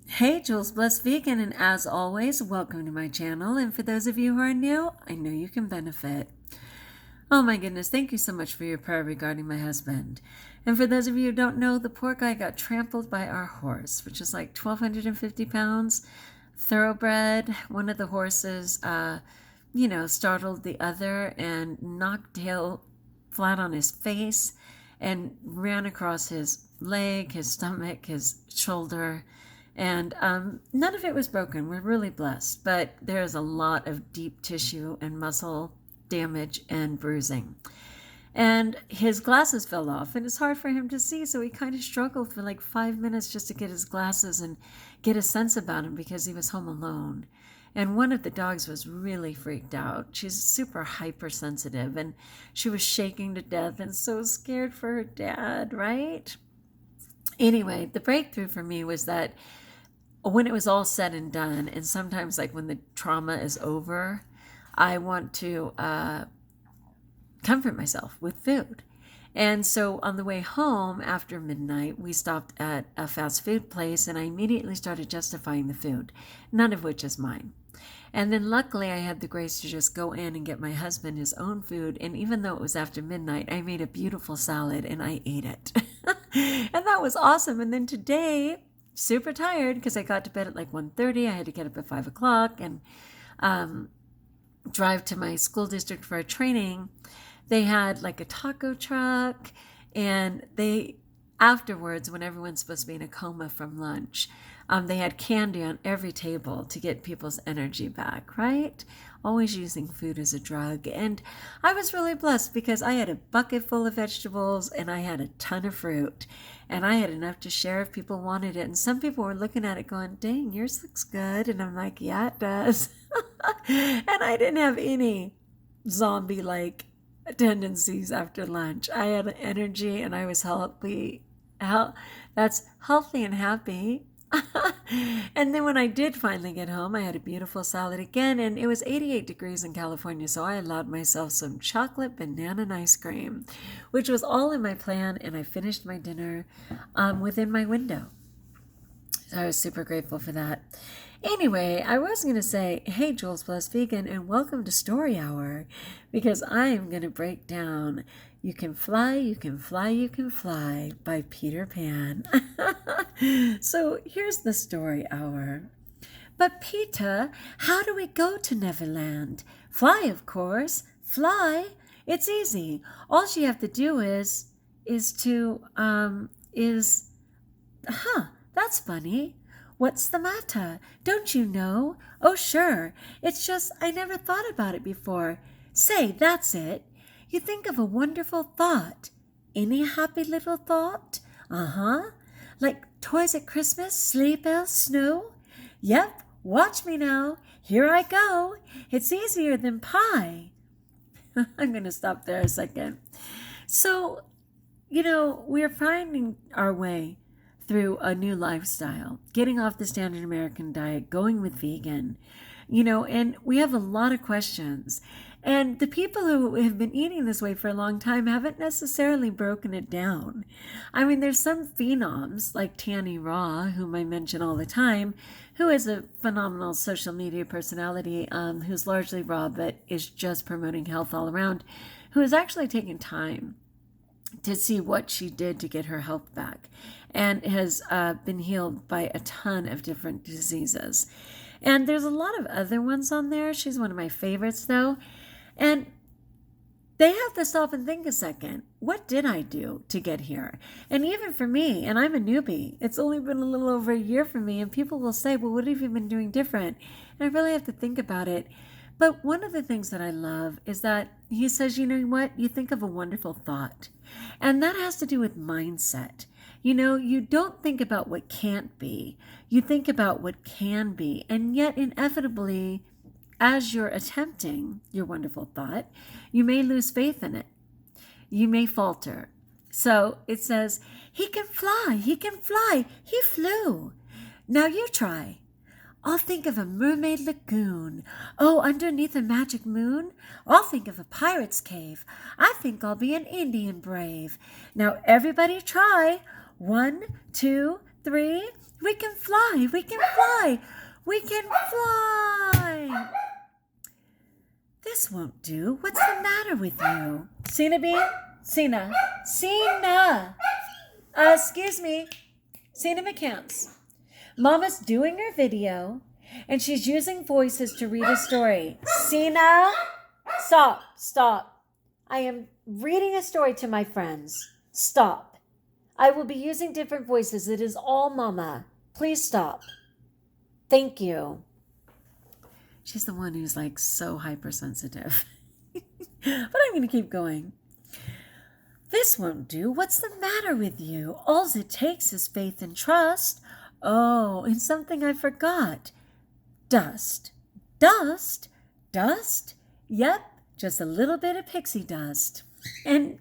Hey, Jules Blessed Vegan, and as always, welcome to my channel. And for those of you who are new, I know you can benefit. Oh my goodness, thank you so much for your prayer regarding my husband. And for those of you who don't know, the poor guy got trampled by our horse, which is like 1,250 pounds, thoroughbred. One of the horses, startled the other and knocked Dale flat on his face and ran across his leg, his stomach, his shoulder. And none of it was broken. We're really blessed. But there's a lot of deep tissue and muscle damage and bruising. And his glasses fell off, and it's hard for him to see. So he kind of struggled for like 5 minutes just to get his glasses and get a sense about him because he was home alone. And one of the dogs was really freaked out. She's super hypersensitive, and she was shaking to death and so scared for her dad, right? Anyway, the breakthrough for me was that when it was all said and done, and sometimes like when the trauma is over, I want to comfort myself with food. And so on the way home after midnight, we stopped at a fast food place, and I immediately started justifying the food, none of which is mine. And then luckily I had the grace to just go in and get my husband his own food. And even though it was after midnight, I made a beautiful salad and I ate it. And that was awesome. And then today, super tired because I got to bed at like 1:30. I had to get up at 5 o'clock and drive to my school district for a training. They had like a taco truck, and they afterwards, when everyone's supposed to be in a coma from lunch, they had candy on every table to get people's energy back, right? Always using food as a drug. And I was really blessed because I had a bucket full of vegetables and I had a ton of fruit. And I had enough to share if people wanted it. And some people were looking at it going, dang, yours looks good. And I'm like, yeah, it does. And I didn't have any zombie-like tendencies after lunch. I had energy and I was healthy. That's healthy and happy. And then when I did finally get home, I had a beautiful salad again, and it was 88 degrees in California, so I allowed myself some chocolate banana and ice cream, which was all in my plan, and I finished my dinner within my window. So I was super grateful for that. Anyway, I was going to say, hey, Jules Blessed Vegan, and welcome to Story Hour, because I am going to break down You Can Fly, You Can Fly, You Can Fly by Peter Pan. So here's the Story Hour. But Peter, how do we go to Neverland? Fly, of course. Fly. It's easy. All you have to do is, that's funny. What's the matter? Don't you know? Oh, sure. It's just I never thought about it before. Say, that's it. You think of a wonderful thought. Any happy little thought? Uh-huh. Like toys at Christmas, sleigh bells, snow? Yep, watch me now. Here I go. It's easier than pie. I'm going to stop there a second. So, we're finding our way through a new lifestyle, getting off the standard American diet, going with vegan, and we have a lot of questions. And the people who have been eating this way for a long time haven't necessarily broken it down. I mean, there's some phenoms like Tannyraw, whom I mention all the time, who is a phenomenal social media personality who's largely raw but is just promoting health all around, who is actually taking time to see what she did to get her health back and has been healed by a ton of different diseases. And there's a lot of other ones on there. She's one of my favorites, though. And they have to stop and think a second. What did I do to get here? And even for me, and I'm a newbie, it's only been a little over a year for me, and people will say, well, what have you been doing different? And I really have to think about it. But one of the things that I love is that he says, you know what? You think of a wonderful thought. And that has to do with mindset. You don't think about what can't be. You think about what can be. And yet, inevitably, as you're attempting your wonderful thought, you may lose faith in it. You may falter. So it says, he can fly, he can fly, he flew. Now you try. I'll think of a mermaid lagoon. Oh, underneath a magic moon? I'll think of a pirate's cave. I think I'll be an Indian brave. Now everybody try. 1, 2, 3. We can fly. We can fly. We can fly. This won't do. What's the matter with you? Cena Bean? Cena. Excuse me. Cena McCants. Mama's doing her video, and she's using voices to read a story. Cena, stop. I am reading a story to my friends. Stop. I will be using different voices. It is all Mama. Please stop. Thank you. She's the one who's like so hypersensitive. But I'm going to keep going. This won't do. What's the matter with you? All it takes is faith and trust. Oh, and something I forgot. Dust. Dust? Dust? Yep, just a little bit of pixie dust. And,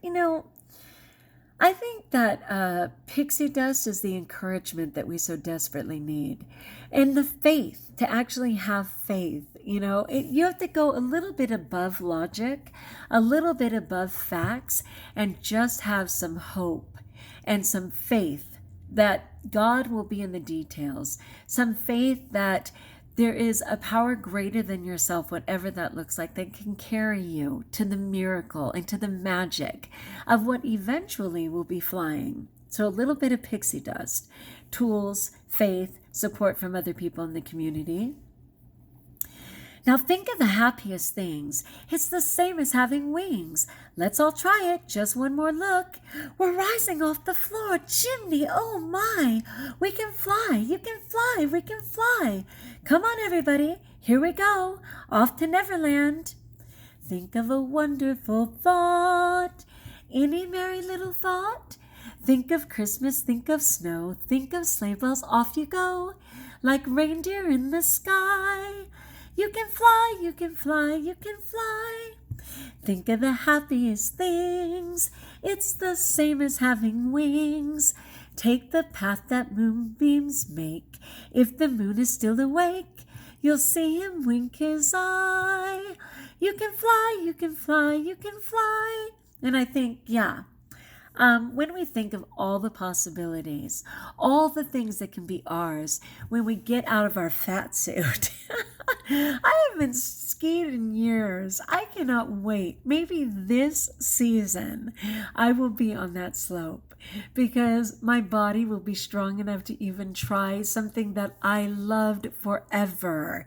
I think that pixie dust is the encouragement that we so desperately need. And the faith, to actually have faith. You have to go a little bit above logic, a little bit above facts, and just have some hope and some faith that God will be in the details. Some faith that there is a power greater than yourself, whatever that looks like, that can carry you to the miracle and to the magic of what eventually will be flying. So a little bit of pixie dust, tools, faith, support from other people in the community. Now think of the happiest things. It's the same as having wings. Let's all try it. Just one more look. We're rising off the floor. Chimney, oh my. We can fly. You can fly. We can fly. Come on, everybody. Here we go. Off to Neverland. Think of a wonderful thought. Any merry little thought? Think of Christmas. Think of snow. Think of sleigh bells. Off you go. Like reindeer in the sky. You can fly, you can fly, you can fly. Think of the happiest things. It's the same as having wings. Take the path that moonbeams make. If the moon is still awake, you'll see him wink his eye. You can fly, you can fly, you can fly. And I think, when we think of all the possibilities, all the things that can be ours, when we get out of our fat suit. I haven't skied in years. I cannot wait. Maybe this season I will be on that slope because my body will be strong enough to even try something that I loved forever.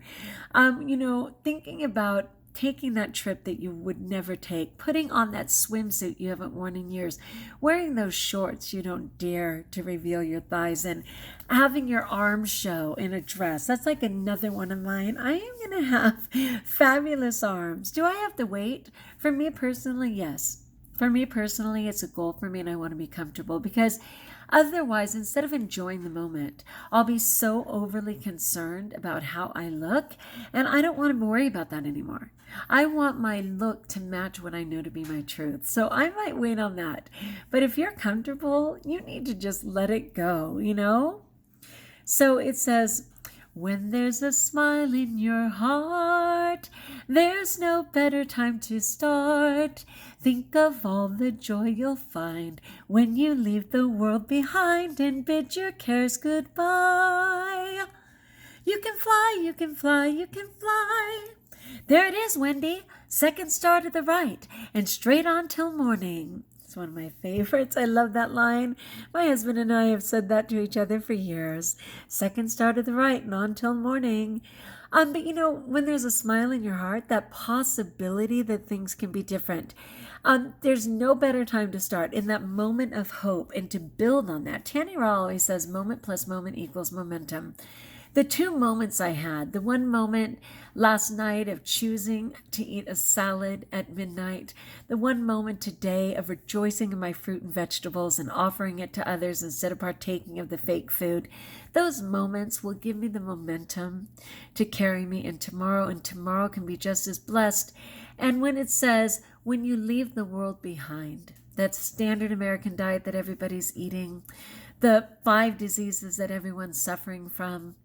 Thinking about taking that trip that you would never take, putting on that swimsuit you haven't worn in years, wearing those shorts you don't dare to reveal your thighs in, having your arms show in a dress. That's like another one of mine. I am going to have fabulous arms. Do I have to wait? For me personally, yes. For me personally, it's a goal for me and I want to be comfortable because otherwise, instead of enjoying the moment, I'll be so overly concerned about how I look and I don't want to worry about that anymore. I want my look to match what I know to be my truth. So I might wait on that. But if you're comfortable, you need to just let it go, So it says, when there's a smile in your heart, there's no better time to start. Think of all the joy you'll find when you leave the world behind and bid your cares goodbye. You can fly, you can fly, you can fly. There it is, Wendy. Second star to the right and straight on till morning. It's one of my favorites. I love that line. My husband and I have said that to each other for years. Second star to the right and on till morning. But when there's a smile in your heart, that possibility that things can be different, there's no better time to start in that moment of hope and to build on that. Tannyraw always says moment plus moment equals momentum. The two moments I had, the one moment last night of choosing to eat a salad at midnight, the one moment today of rejoicing in my fruit and vegetables and offering it to others instead of partaking of the fake food, those moments will give me the momentum to carry me in tomorrow, and tomorrow can be just as blessed. And when it says, when you leave the world behind, that standard American diet that everybody's eating, the 5 diseases that everyone's suffering from,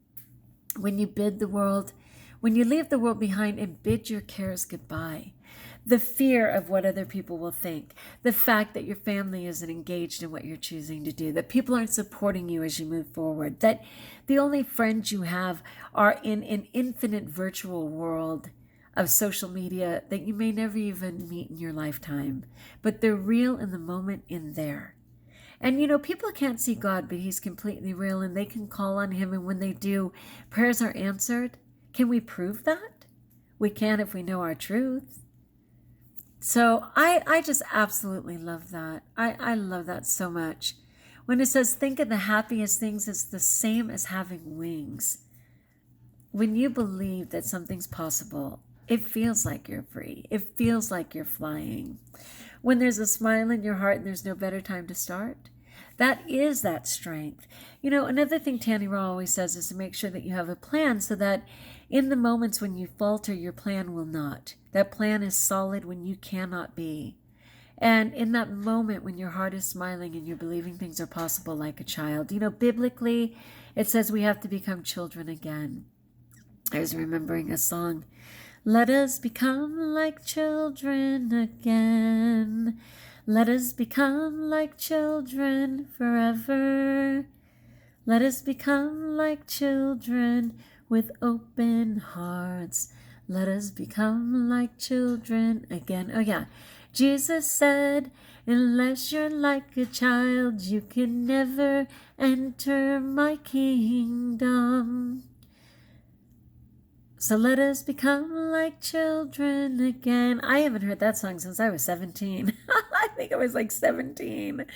when you leave the world behind and bid your cares goodbye, the fear of what other people will think, the fact that your family isn't engaged in what you're choosing to do, that people aren't supporting you as you move forward, that the only friends you have are in an infinite virtual world of social media that you may never even meet in your lifetime, but they're real in the moment in there. And people can't see God, but he's completely real, and they can call on him, and when they do, prayers are answered. Can we prove that? We can if we know our truth. So I just absolutely love that. I love that so much. When it says, think of the happiest things, it's the same as having wings. When you believe that something's possible, it feels like you're free. It feels like you're flying. When there's a smile in your heart and there's no better time to start, that is that strength. Another thing Tannyraw always says is to make sure that you have a plan so that in the moments when you falter, your plan will not. That plan is solid when you cannot be. And in that moment when your heart is smiling and you're believing things are possible like a child, biblically, it says we have to become children again. I was remembering a song. Let us become like children again. Let us become like children forever. Let us become like children with open hearts. Let us become like children again. Oh yeah. Jesus said, unless you're like a child, you can never enter my kingdom. So let us become like children again. I haven't heard that song since I was 17. I think I was like 17.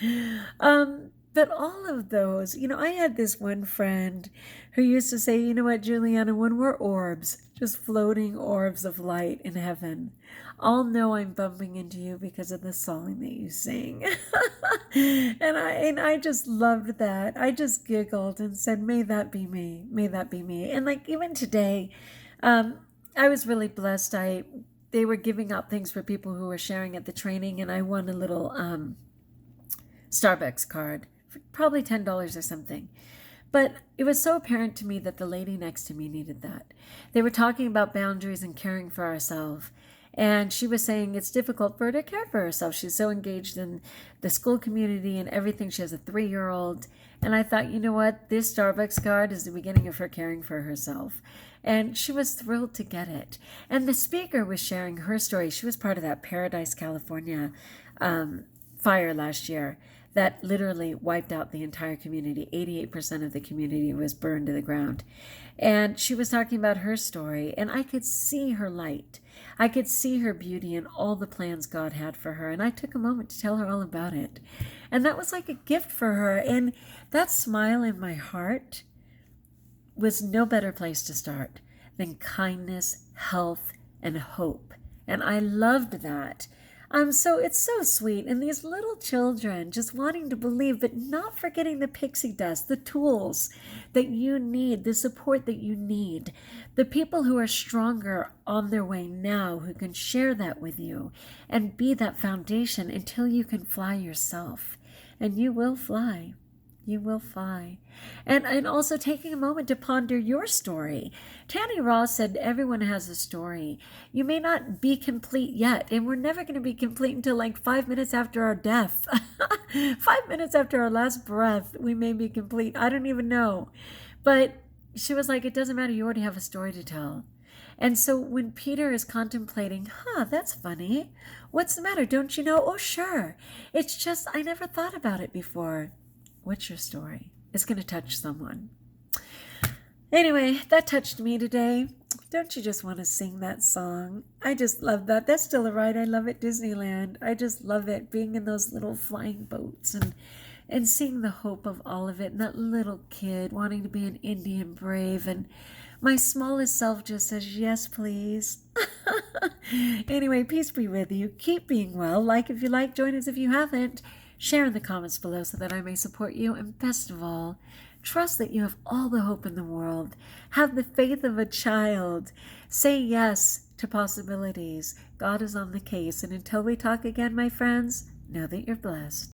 But all of those, I had this one friend who used to say, you know what, Juliana, when we're orbs, just floating orbs of light in heaven, I'll know I'm bumping into you because of the song that you sing. and I just loved that. I just giggled and said, may that be me. May that be me. And like even today, I was really blessed. They were giving out things for people who were sharing at the training, and I won a little Starbucks card for probably $10 or something. But it was so apparent to me that the lady next to me needed that. They were talking about boundaries and caring for ourselves. And she was saying it's difficult for her to care for herself. She's so engaged in the school community and everything. She has a 3-year-old. And I thought, you know what? This Starbucks card is the beginning of her caring for herself. And she was thrilled to get it. And the speaker was sharing her story. She was part of that Paradise, California fire last year that literally wiped out the entire community. 88% of the community was burned to the ground. And she was talking about her story, and I could see her light. I could see her beauty and all the plans God had for her. And I took a moment to tell her all about it. And that was like a gift for her. And that smile in my heart was no better place to start than kindness, health, and hope. And I loved that. So it's so sweet. And these little children just wanting to believe, but not forgetting the pixie dust, the tools that you need, the support that you need, the people who are stronger on their way now who can share that with you and be that foundation until you can fly yourself. And you will fly. You will fly. And also taking a moment to ponder your story. Tannyraw said everyone has a story. You may not be complete yet, and we're never going to be complete until like 5 minutes after our death. 5 minutes after our last breath, we may be complete. I don't even know. But she was like, it doesn't matter. You already have a story to tell. And so when Peter is contemplating, that's funny. What's the matter? Don't you know? Oh, sure. It's just I never thought about it before. What's your story? It's going to touch someone. Anyway, that touched me today. Don't you just want to sing that song? I just love that. That's still a ride I love at Disneyland. I just love it, being in those little flying boats and seeing the hope of all of it. And that little kid wanting to be an Indian brave. And my smallest self just says, yes, please. Anyway, peace be with you. Keep being well. Like if you like, join us if you haven't. Share in the comments below so that I may support you. And best of all, trust that you have all the hope in the world. Have the faith of a child. Say yes to possibilities. God is on the case. And until we talk again, my friends, know that you're blessed.